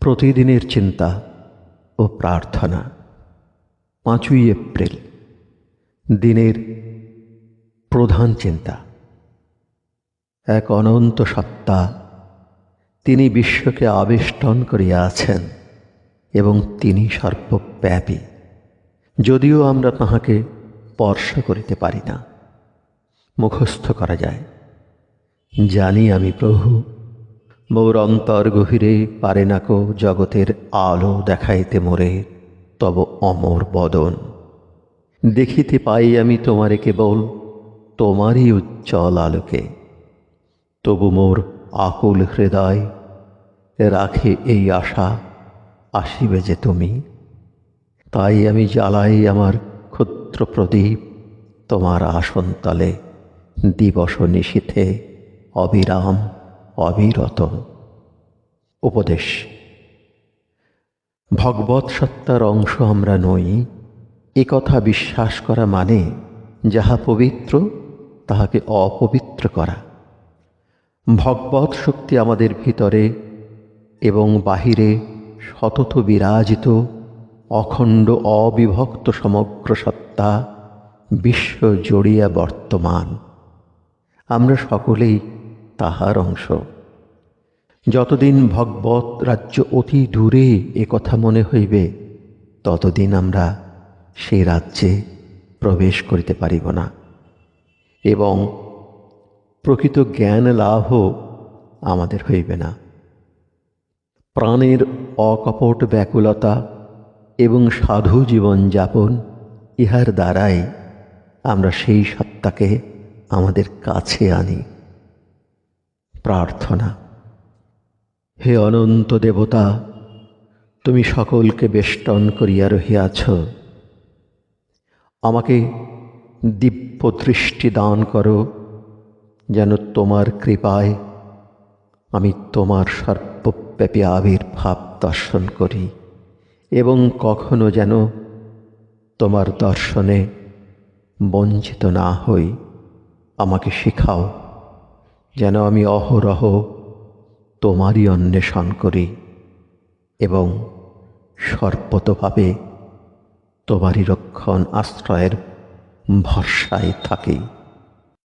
প্রতিদিনের চিন্তা ও প্রার্থনা। 5ই এপ্রিল দিনের প্রধান চিন্তা। এক অনন্ত সত্তা, তিনি বিশ্বকে আবেষ্টন করিয়া আছেন এবং তিনি সর্বব্যাপী, যদিও আমরা তাহাকে স্পর্শ করিতে পারি না, মুখস্থ করা যায়। জানি আমি প্রভু, মোর অন্তর গভীরে পারে নাকো জগতের আলো দেখাইতে মোরে তব অমর বদন। দেখিতে পাই আমি তোমারে কেবল তোমারই উজ্জ্বল আলোকে। তবু মোর আকুল হৃদয় রাখে এই আশা, আসিবে যে তুমি। তাই আমি জ্বালাই আমার ক্ষুদ্র প্রদীপ তোমার আসন তলে, দিবস নিশীথে অবিরাম অবিরত। উপদেশ। ভগবৎ সত্তার অংশ আমরা নই, এ কথা বিশ্বাস করা মানে যাহা পবিত্র তাহাকে অপবিত্র করা। ভগবৎ শক্তি আমাদের ভিতরে এবং বাহিরে সতত বিরাজিত, অখণ্ড অবিভক্ত সমগ্র সত্তা বিশ্ব জড়িয়া বর্তমান। আমরা সকলেই তাহার অংশ। যতদিন ভগবৎ রাজ্য অতি দূরে এ কথা মনে হইবে, ততদিন আমরা সেই রাজ্যে প্রবেশ করিতে পারিব না এবং প্রকৃত জ্ঞান লাভও আমাদের হইবে না। প্রাণের অকপট ব্যাকুলতা এবং সাধু জীবনযাপন, ইহার দ্বারাই আমরা সেই সত্তাকে আমাদের কাছে আনি। প্রার্থনা। হে অনন্ত দেবতা, তুমি সকলকে বেষ্টন করিয়া রহিয়াছ। আমাকে দিব্য দৃষ্টি দান করো, যেন তোমার কৃপায় আমি তোমার সর্বব্যাপী আবির্ভাব দর্শন করি এবং কখনো যেন তোমার দর্শনে বঞ্চিত না হই। আমাকে শিখাও যেন আমি অহরহ তোমারই অন্বেষণ করি এবং সর্বতোভাবে তোমারই রক্ষণ আশ্রয়ের ভরসায় থাকি।